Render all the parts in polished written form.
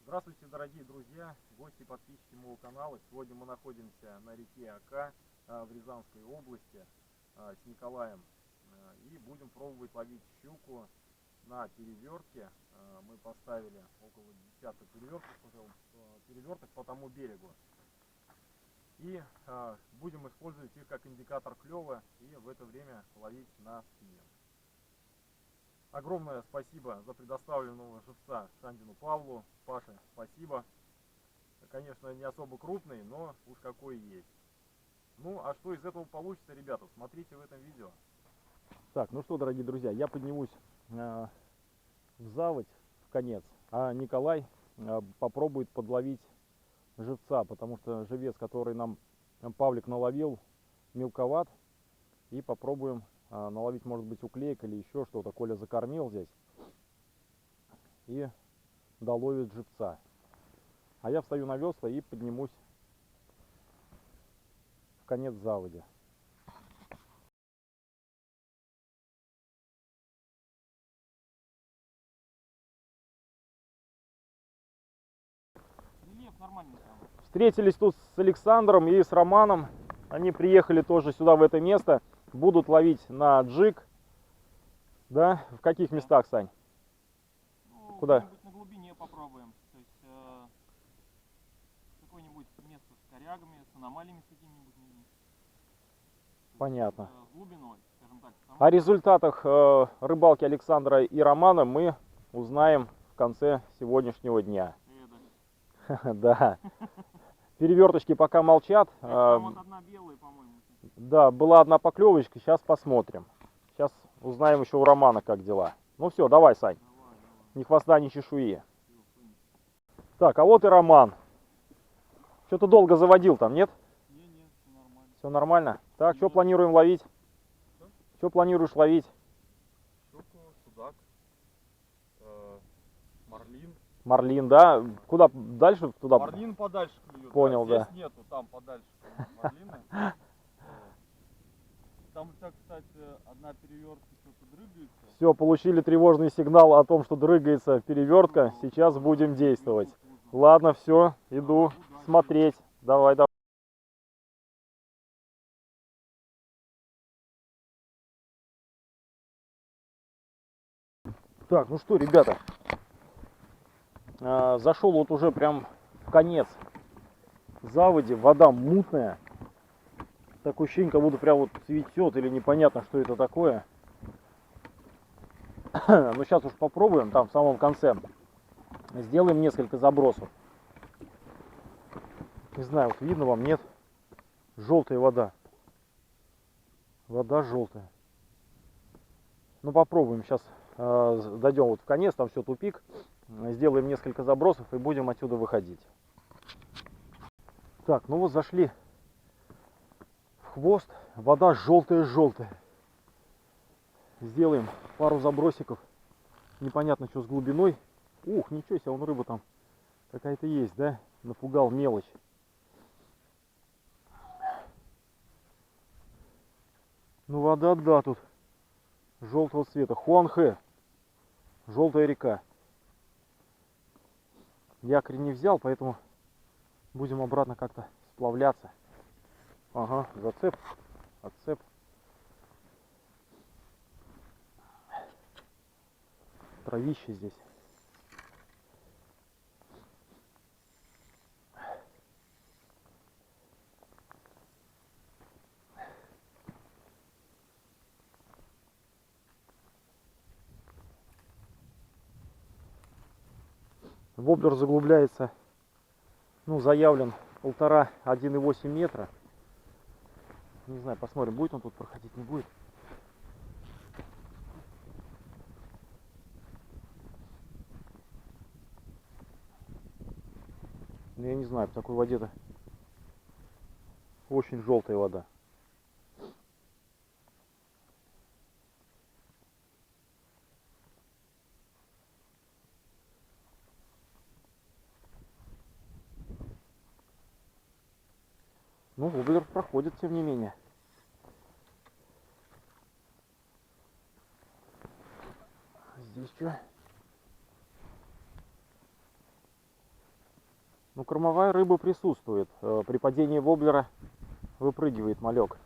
Здравствуйте, дорогие друзья, гости и подписчики моего канала. Сегодня мы находимся на реке Ока в Рязанской области с Николаем. И будем пробовать ловить щуку на перевертке. Мы поставили около десятка переверток по тому берегу. И будем использовать их как индикатор клёва и в это время ловить на спиннинг. Огромное спасибо за предоставленного живца Шандину Павлу. Паша, спасибо. Конечно, не особо крупный, но уж какой есть. Ну, а что из этого получится, ребята, смотрите в этом видео. Так, ну что, дорогие друзья, я поднимусь в заводь в конец, а Николай попробует подловить живца, потому что живец, который нам Павлик наловил, мелковат. И попробуем наловить, может быть, уклейк или еще что-то. Коля закормил здесь и доловит живца. А я встаю на весла и поднимусь в конец заводи. Встретились тут с Александром и с Романом. Они приехали тоже сюда, в это место. Будут ловить на джиг. Да? В каких местах, Сань? Ну, куда? На глубине попробуем. То есть какое-нибудь место с корягами, с аномалиями с какими-нибудь. Понятно. С глубиной, скажем так. О результатах рыбалки Александра и Романа мы узнаем в конце сегодняшнего дня. Да. Переверточки пока молчат. Там вот одна белая, по-моему. Да, была одна поклевочка, сейчас посмотрим. Сейчас узнаем еще у Романа, как дела. Ну все, давай, Сань. Давай. Ни хвоста, ни чешуи. Так, а вот и Роман. Что-то долго заводил там, нет? Не, все нормально. Все нормально? Так, что планируем ловить? Что планируешь ловить? Щуку, судак, марлин. Марлин, да? Куда дальше? Туда? Марлин подальше клюет. Понял, здесь да. нету, там подальше марлины. Там, кстати, одна перевертка что-то дрыгается. Все, получили тревожный сигнал о том, что дрыгается перевертка. Сейчас будем действовать. Ладно, все, иду смотреть. Давай, давай. Так, ну что, ребята, зашел вот уже прям в конец заводи. Вода мутная. Такое ощущение, как будто прям вот цветет или непонятно, что это такое. Но сейчас уж попробуем, там в самом конце сделаем несколько забросов. Не знаю, вот видно вам, нет? Желтая вода. Вода желтая. Ну попробуем сейчас. Дойдем вот в конец, там все тупик. Сделаем несколько забросов и будем отсюда выходить. Так, ну вот зашли в хвост. Вода желтая-желтая. Сделаем пару забросиков. Непонятно, что с глубиной. Ух, ничего себе, вон рыба там какая-то есть, да? Напугал, мелочь. Ну вода, да, тут желтого цвета. Хуанхэ. Желтая река. Якорь не взял, поэтому будем обратно как-то сплавляться. Ага, зацеп, отцеп. Травище здесь. Воблер заглубляется, ну, заявлен 1,5–1,8 метра. Не знаю, посмотрим, будет он тут проходить, не будет. Ну, я не знаю, в такой воде-то очень желтая вода. Ну, воблер проходит, тем не менее. Здесь что? Ну, кормовая рыба присутствует. При падении воблера выпрыгивает малек.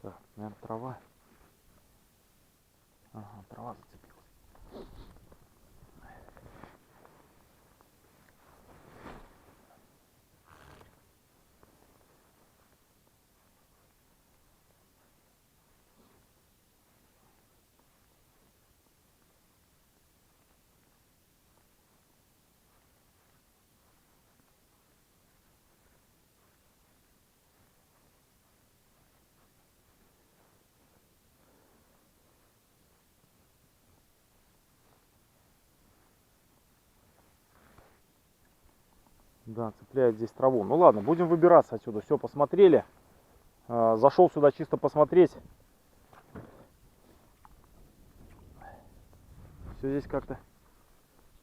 Так, наверное, трава. Ага, трава зацепилась. Да, цепляет здесь траву. Ну ладно, будем выбираться отсюда. Все, посмотрели. Зашел сюда чисто посмотреть. Все здесь как-то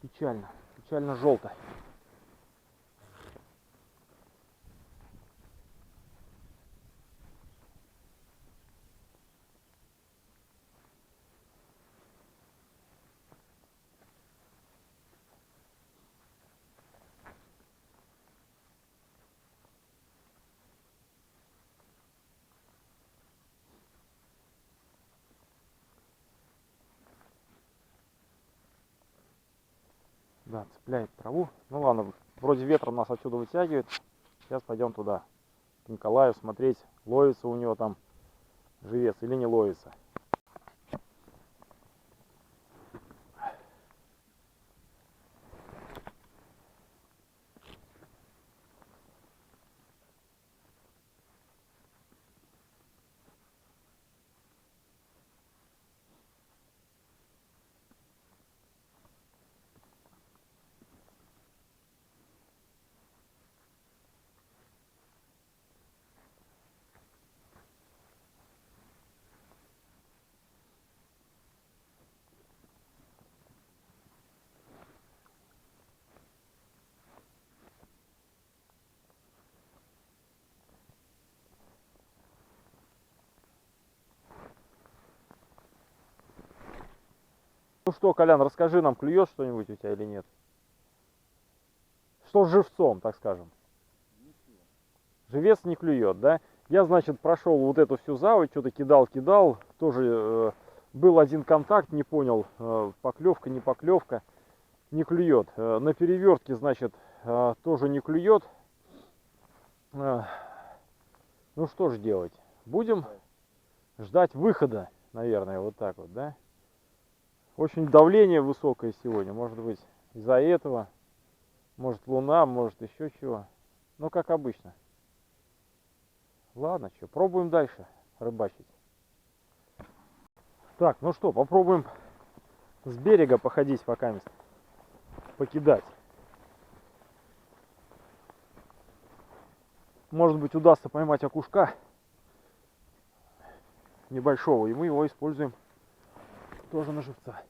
печально. Печально желто. Да, цепляет траву. Ну ладно, вроде ветром нас отсюда вытягивает. Сейчас пойдем туда, к Николаю, смотреть, ловится у него там живец или не ловится. Ну что, Колян, расскажи нам, клюет что-нибудь у тебя или нет? Что с живцом, так скажем? Живец не клюет, да? Я, значит, прошел вот эту всю заводь, что-то кидал, тоже был один контакт, не понял, поклевка, не поклевка, не клюет. На перевертке, значит, тоже не клюет. Ну что же делать? Будем ждать выхода, наверное, вот так вот, да? Очень давление высокое сегодня, может быть, из-за этого. Может, луна, может, еще чего. Ну, как обычно. Ладно, что, пробуем дальше рыбачить. Так, ну что, попробуем с берега походить пока мест, покидать. Может быть, удастся поймать окушка небольшого, и мы его используем тоже на живца.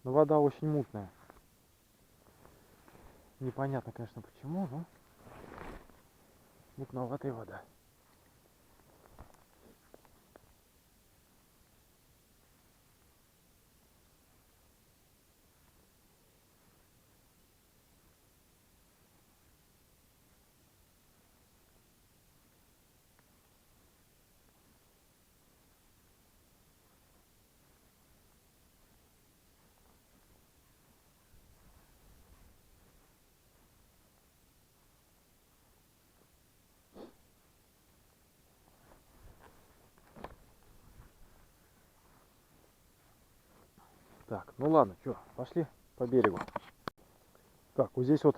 Но вода очень мутная. Непонятно, конечно, почему, но мутноватая вода. Так, ну ладно, что, пошли по берегу. Так, вот здесь вот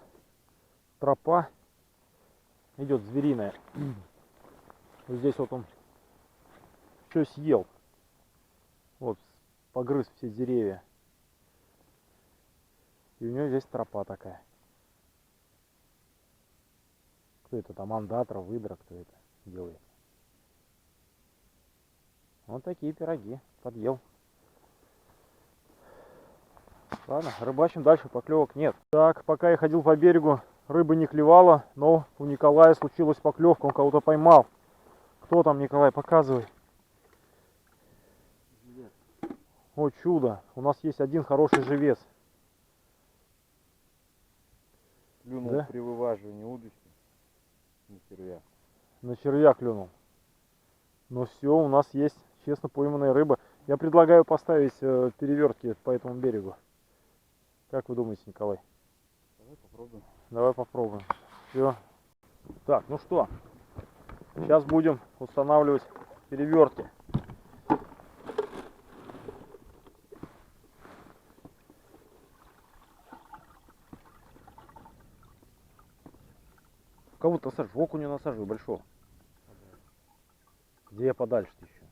тропа идет звериная. Вот здесь вот он что съел. Вот, погрыз все деревья. И у него здесь тропа такая. Кто это там? Андатра, выдра, кто это делает? Вот такие пироги. Подъел. Ладно, рыбачим дальше, поклевок нет. Так, пока я ходил по берегу, рыба не клевала, но у Николая случилась поклевка, он кого-то поймал. Кто там, Николай, показывай. Живец. О, чудо, у нас есть один хороший живец. Клюнул Да? при вываживании удочки на червя. На червя клюнул. Но все, у нас есть честно пойманная рыба. Я предлагаю поставить перевертки по этому берегу. Как вы думаете, Николай? Давай попробуем. Давай попробуем. Все. Так, ну что, сейчас будем устанавливать перевертки. Кого-то насаживай, окуня насаживай большого. Где я подальше-то еще?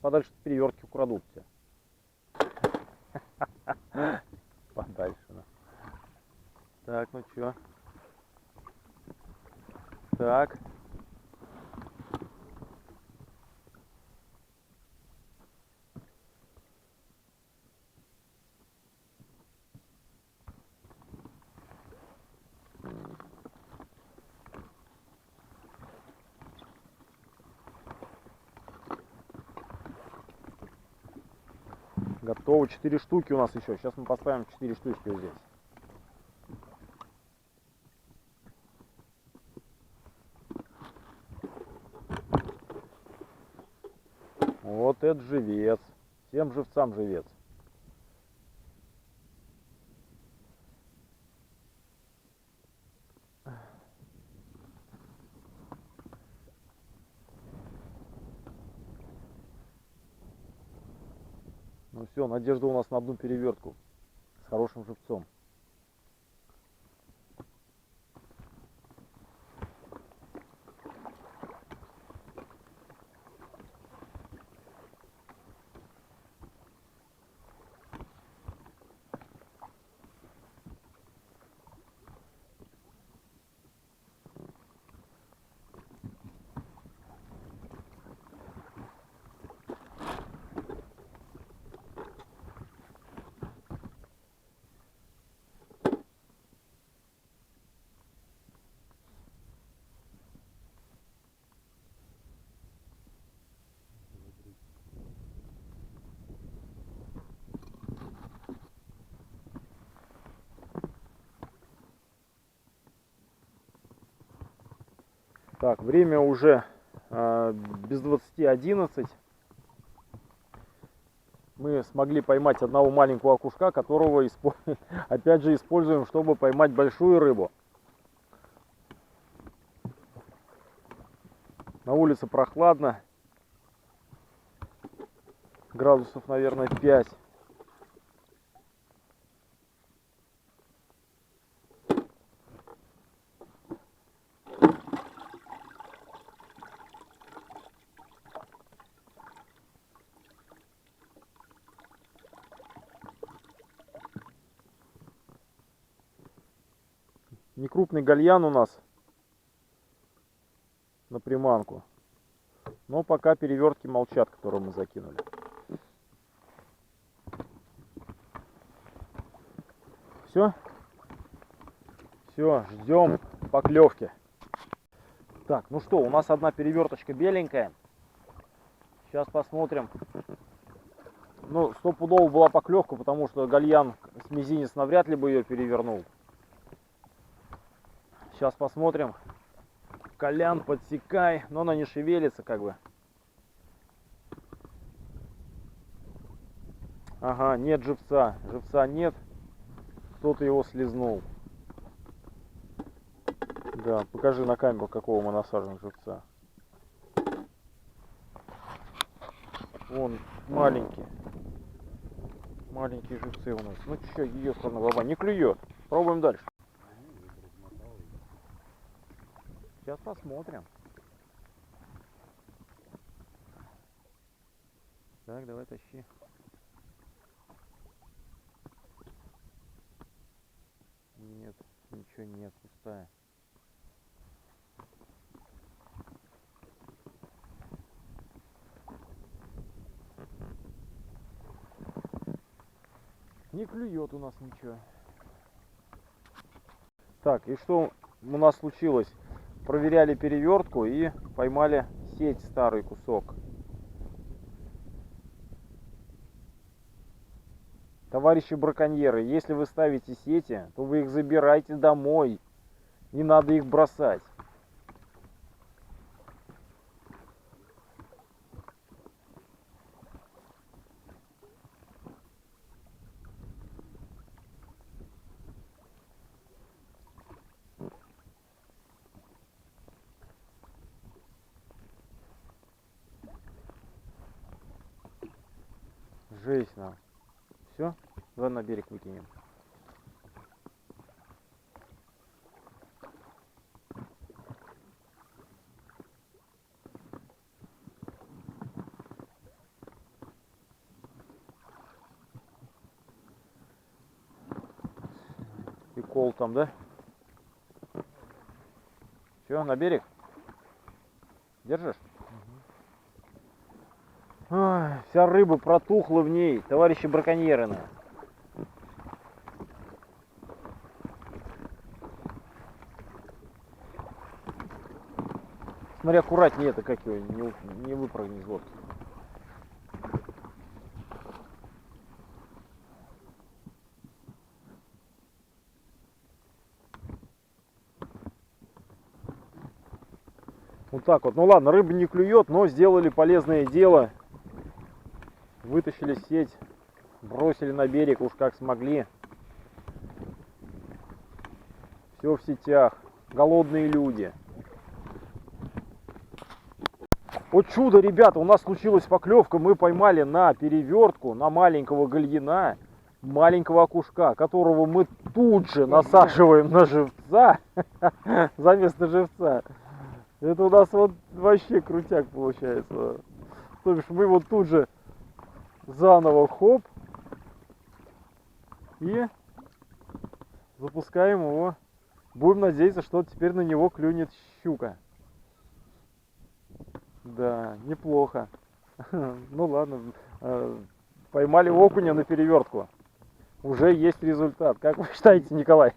Подальше перевертки украдут тебя. Подальше. Да. Так, ну чё? Так. Готово. 4 штуки у нас еще. Сейчас мы поставим 4 штучки вот здесь. Вот это живец. Всем живцам живец. Ну все, надежда у нас на одну перевертку с хорошим живцом. Так, время уже без 20:11. Мы смогли поймать одного маленького окушка, которого опять же используем, чтобы поймать большую рыбу. На улице прохладно. Градусов, наверное, 5. Некрупный гальян у нас на приманку. Но пока перевертки молчат, которые мы закинули. Все? Все, ждем поклевки. Так, ну что, у нас одна переверточка беленькая. Сейчас посмотрим. Ну, стопудово была поклевка, потому что гальян с мизинец навряд ли бы ее перевернул. Сейчас посмотрим. Колян, подсекай. Но она не шевелится как бы. Ага, нет живца. Живца нет. Кто-то его слезнул. Да, покажи на камеру, какого мы насаживаем живца. Вон, маленький. Маленькие живцы у нас. Ну что, ее баба не клюет. Пробуем дальше. Сейчас посмотрим. Так, давай тащи. Нет, ничего нет, пустая. Не клюет у нас ничего. Так, и что у нас случилось? Проверяли перевертку и поймали сеть, старый кусок. Товарищи браконьеры, если вы ставите сети, то вы их забирайте домой. Не надо их бросать. Жесть нам. Все, давай на берег выкинем. Прикол там, да? Все, на берег? Держишь? Ой, вся рыба протухла в ней, товарищи браконьеры. Смотри, аккуратнее, это как его не выпрыгни из лодки. Вот так вот. Ну ладно, рыба не клюет, но сделали полезное дело. Вытащили сеть, бросили на берег уж как смогли. Все в сетях. Голодные люди. Вот чудо, ребята, у нас случилась поклевка. Мы поймали на перевертку, на маленького гальяна, маленького окушка, которого мы тут же насаживаем на живца, заместо живца. Это у нас вот вообще крутяк получается. То бишь мы вот тут же заново хоп и запускаем его. Будем надеяться, что теперь на него клюнет щука. Да, неплохо. Ну ладно, поймали окуня на перевертку. Уже есть результат. Как вы считаете, Николай?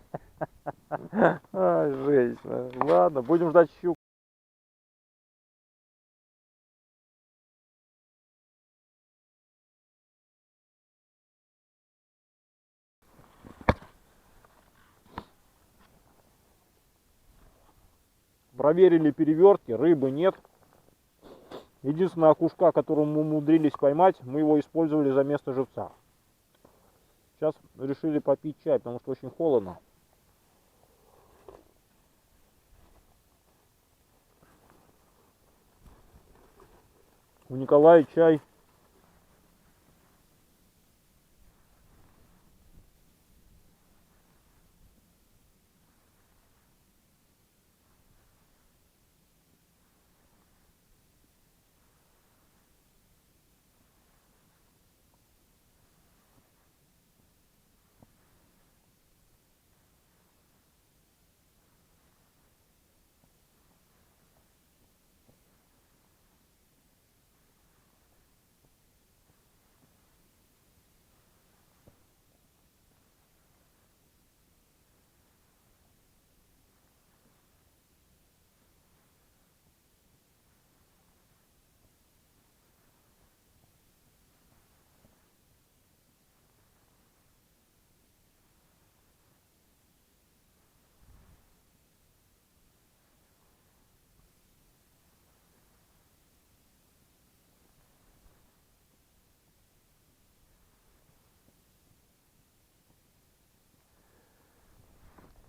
Жесть. Ладно, будем ждать щуку. Проверили перевертки, рыбы нет. Единственное окушка, которого мы умудрились поймать, мы его использовали за место живца. Сейчас решили попить чай, потому что очень холодно. У Николая чай.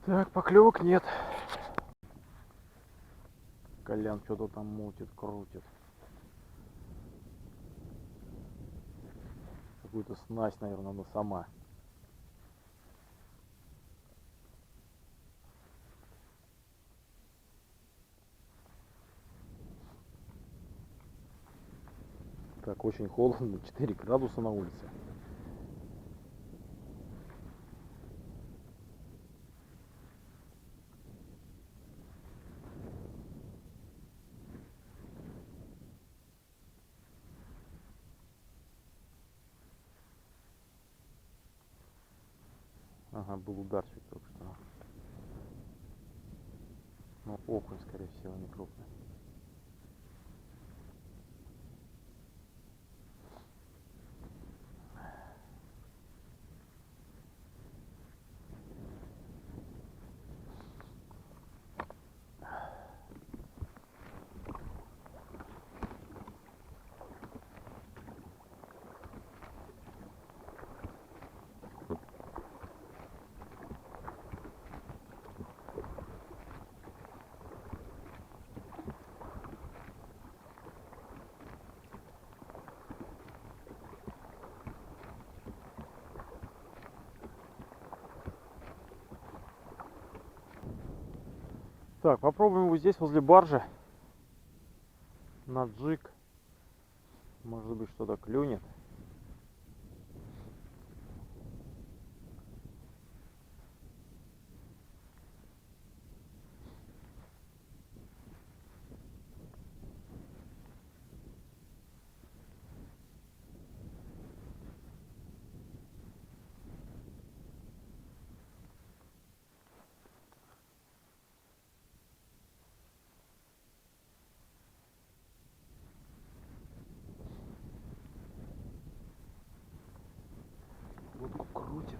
Так, поклевок нет. Колян что-то там мутит, крутит. какую-то снасть, наверное, она сама. Так, очень холодно, 4 градуса на улице. Ага, был ударчик только что. Ну, окунь, скорее всего, не крупный. Так, попробуем вот здесь возле баржи на джиг. Может быть, что-то клюнет. Лодку крутит.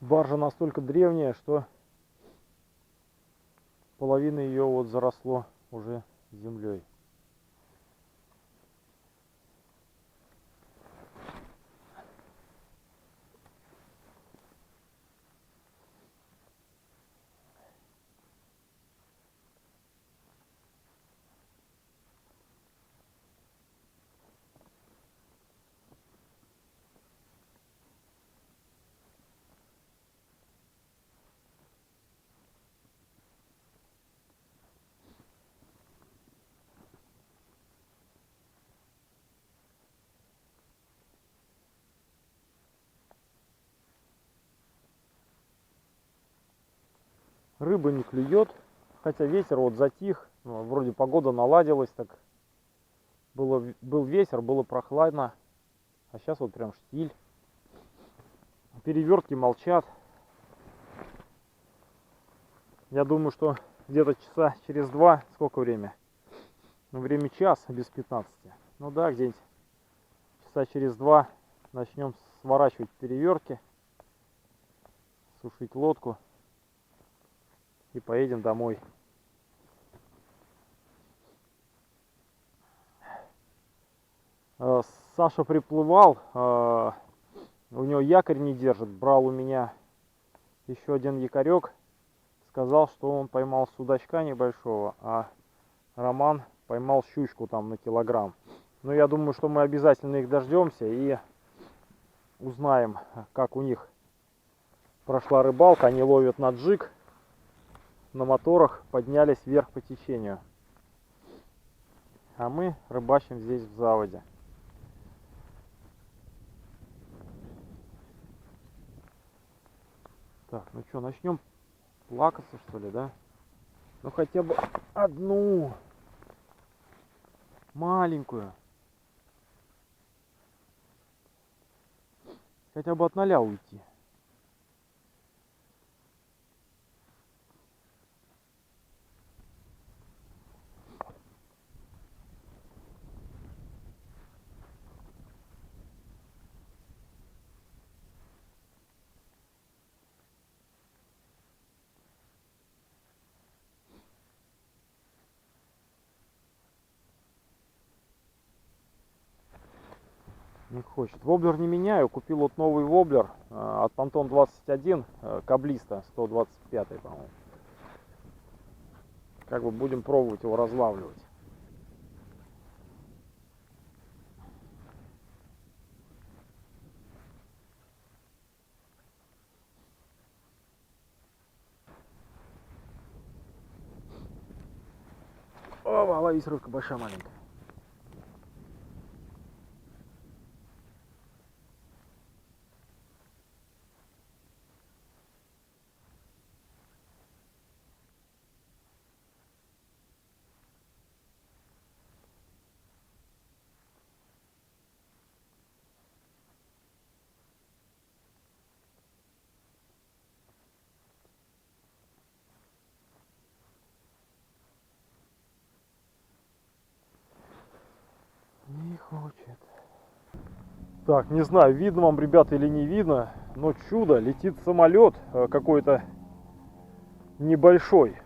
Баржа настолько древняя, что половина ее вот заросло уже землей. Рыба не клюет, хотя ветер вот затих, ну, вроде погода наладилась, так был ветер, было прохладно, а сейчас вот прям штиль. Перевертки молчат. Я думаю, что где-то часа через 2, сколько время? Ну, время час без 15. Ну да, где-нибудь часа через 2 начнем сворачивать перевертки, сушить лодку и поедем домой. Саша приплывал, у него якорь не держит, брал у меня еще один якорек, сказал, что он поймал судачка небольшого, а Роман поймал щучку там на килограмм. Но я думаю, что мы обязательно их дождемся и узнаем, как у них прошла рыбалка. Они ловят на джиг, на моторах, поднялись вверх по течению. А мы рыбачим здесь в заводе. Так, ну что, начнем плакаться, что ли, да? Ну хотя бы одну маленькую. Хотя бы от 0 уйти. Не хочет. Воблер не меняю. Купил вот новый воблер от Pantone 21, каблиста 125, по-моему. Как бы будем пробовать его разлавливать. О, ловись, рыбка большая, маленькая. Не хочет. Так, не знаю, видно вам, ребята, или не видно, но чудо, летит самолет какой-то небольшой.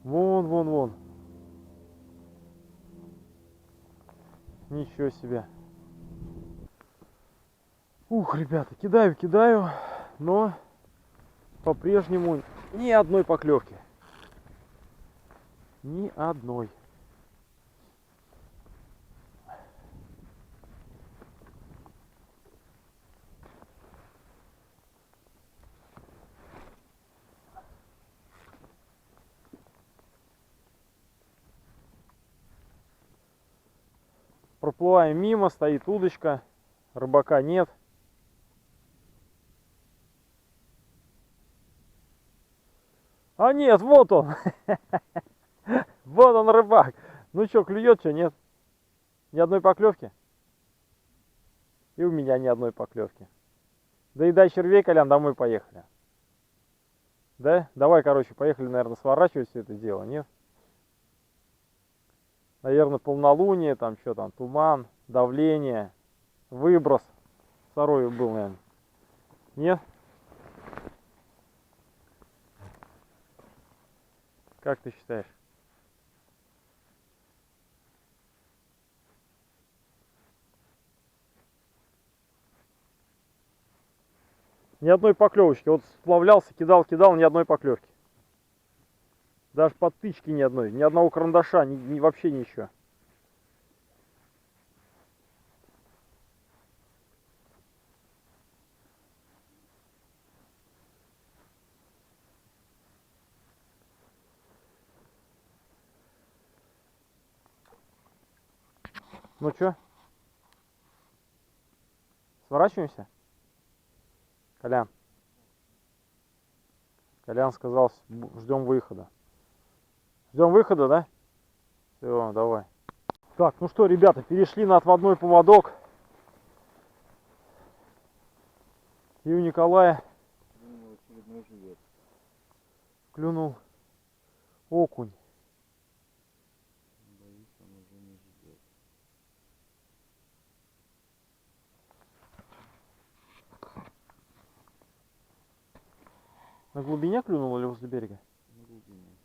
Вон, вон, вон. Ничего себе. Ух, ребята, кидаю, кидаю, но по-прежнему ни одной поклевки. Ни одной. Проплываем мимо, стоит удочка, рыбака нет. А нет, вот он. Вот он, рыбак. Ну что, клюет, что нет? Ни одной поклевки? И у меня ни одной поклевки. Доедай червей, Колян, домой поехали. Да? Давай, короче, поехали, наверное, сворачивать все это дело, нет? Наверное, полнолуние, там что там, туман, давление, выброс. Второй был, наверное. Нет? Как ты считаешь? Ни одной поклевочки. Вот сплавлялся, кидал, кидал, ни одной поклевки. Даже подтычки ни одной, ни одного карандаша, вообще ничего. Ну чё? Сворачиваемся? Колян. Колян сказал, ждем выхода. Ждем выхода, да? Все, давай. Так, ну что, ребята, перешли на отводной поводок. И у Николая Очередной живет. клюнул окунь. Боюсь, он уже не живет. На глубине клюнул или возле берега? На глубине.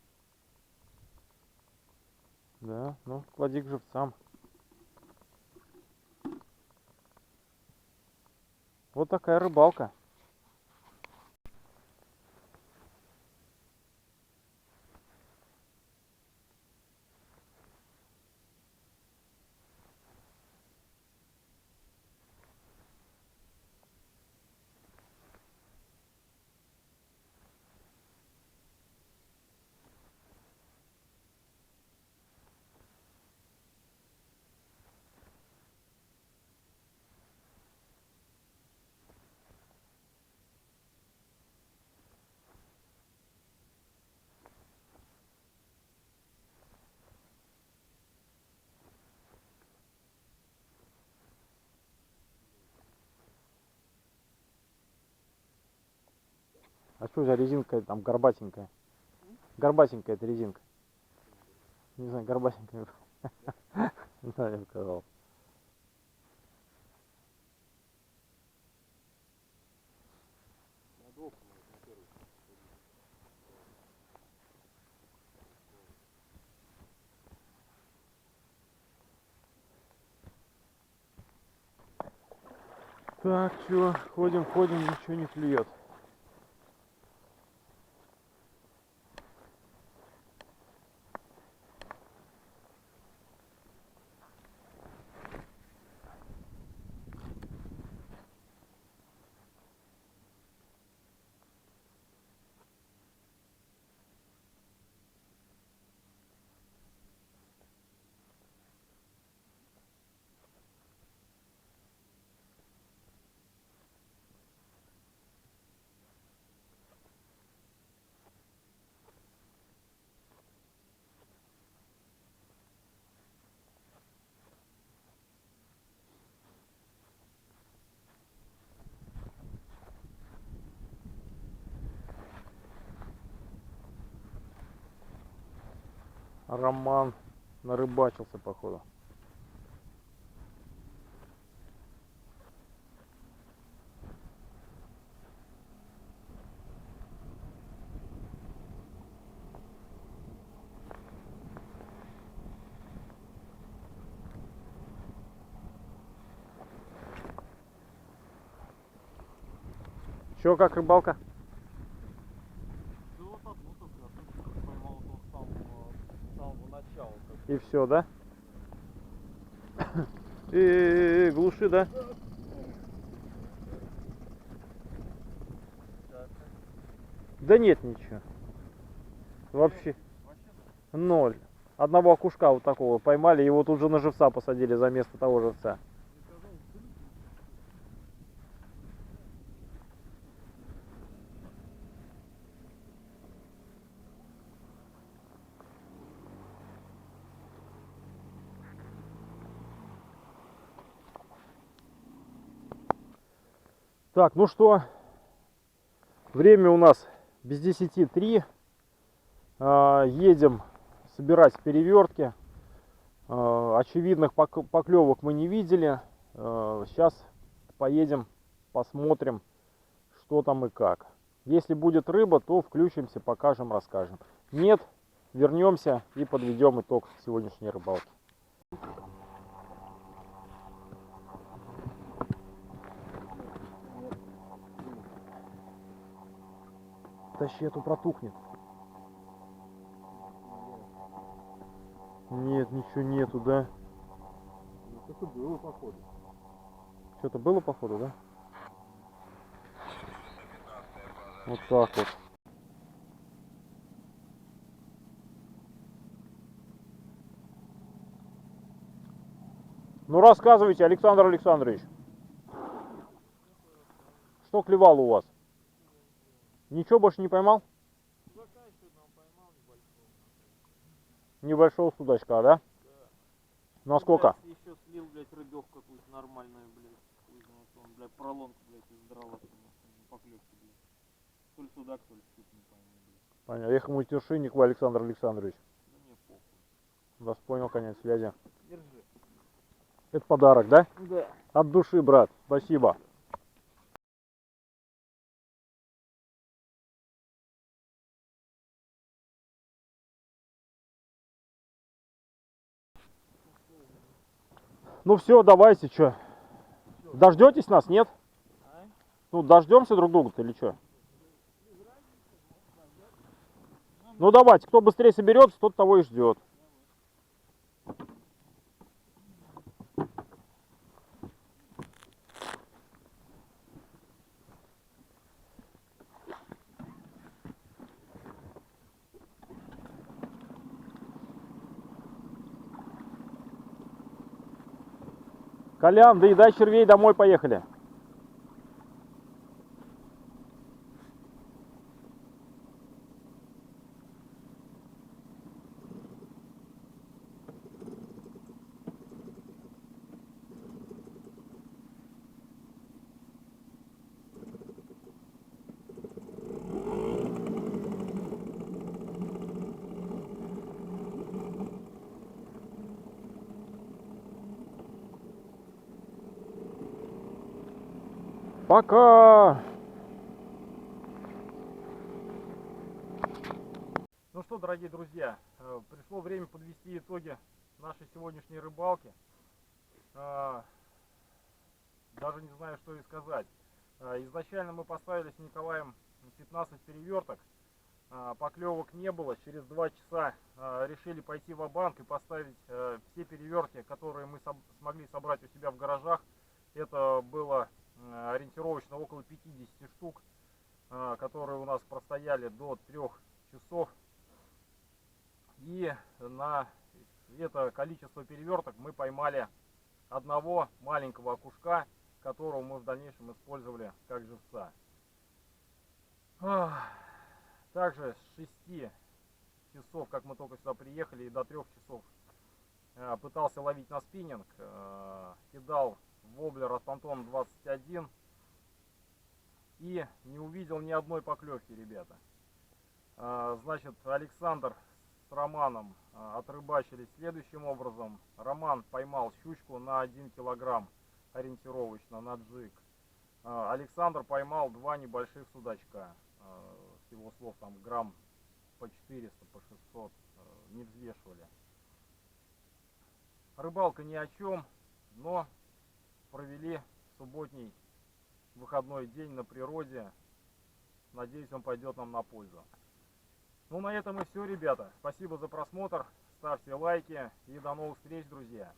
Да, ну, клади к живцам. Вот такая рыбалка. А что за резинка там горбатенькая? Горбатенькая эта резинка. Не знаю, горбатенькая. Да, я сказал. Так, что, ходим, ничего не клюет. Роман нарыбачился, походу. Чё, как рыбалка? Да вот одну только поймал его с самого начала. И все, да? Глуши, да? Да нет ничего. Вообще ноль. Одного окушка вот такого поймали, его тут же на живца посадили за место того живца. Так, ну что, время у нас без 10:03. Едем собирать перевертки. Очевидных поклевок мы не видели. Сейчас поедем, посмотрим, что там и как. Если будет рыба, то включимся, покажем, расскажем. Нет, вернемся и подведем итог сегодняшней рыбалки. Тащи, эту протухнет. Нет, ничего нету, да? Что-то было, походу. Что-то было, походу, да? Вот так вот. Ну рассказывайте, Александр Александрович. Что клевало у вас? Ничего больше не поймал? Судака еще одного поймал небольшого. Небольшого судачка, да? На сколько? Блядь, еще слил, блядь, рыбёх какую-то нормальную, блядь. Хуй знает, он, блядь, пролонку, блядь, издрала. Поклевки, блядь. То ли судак, то ли щук, не пойму, блядь. Понятно. Эх, мутершинник вы, Александр Александрович. Да мне похуй. Вас понял, конец связи. Держи. Это подарок, да? Да. От души, брат. Спасибо. Ну все, давайте, что? Дождетесь нас, нет? А? Ну, дождемся друг друга-то или что? Ну давайте, кто быстрее соберется, тот того и ждет. Колян, доедай червей, домой поехали. Пока! Ну что, дорогие друзья, пришло время подвести итоги нашей сегодняшней рыбалки. даже не знаю, что и сказать. Изначально мы поставили с Николаем 15 переверток, поклевок не было. Через 2 часа решили пойти ва-банк и поставить все перевертки, которые мы смогли собрать у себя в гаражах. Это было ориентировочно около 50 штук, которые у нас простояли до 3 часов. И на это количество переверток мы поймали одного маленького окушка, которого мы в дальнейшем использовали как живца. Также с 6 часов, как мы только сюда приехали, и до 3 часов пытался ловить на спиннинг, кидал воблер от Phantom 21 и не увидел ни одной поклевки, ребята. Значит, Александр с Романом отрыбачили следующим образом. Роман поймал щучку на 1 килограмм ориентировочно на джиг. Александр поймал 2 небольших судачка. С его слов там грамм по 400, по 600 не взвешивали. Рыбалка ни о чем, но провели субботний выходной день на природе. Надеюсь, он пойдет нам на пользу. Ну, на этом и все, ребята. Спасибо за просмотр. Ставьте лайки и до новых встреч, друзья.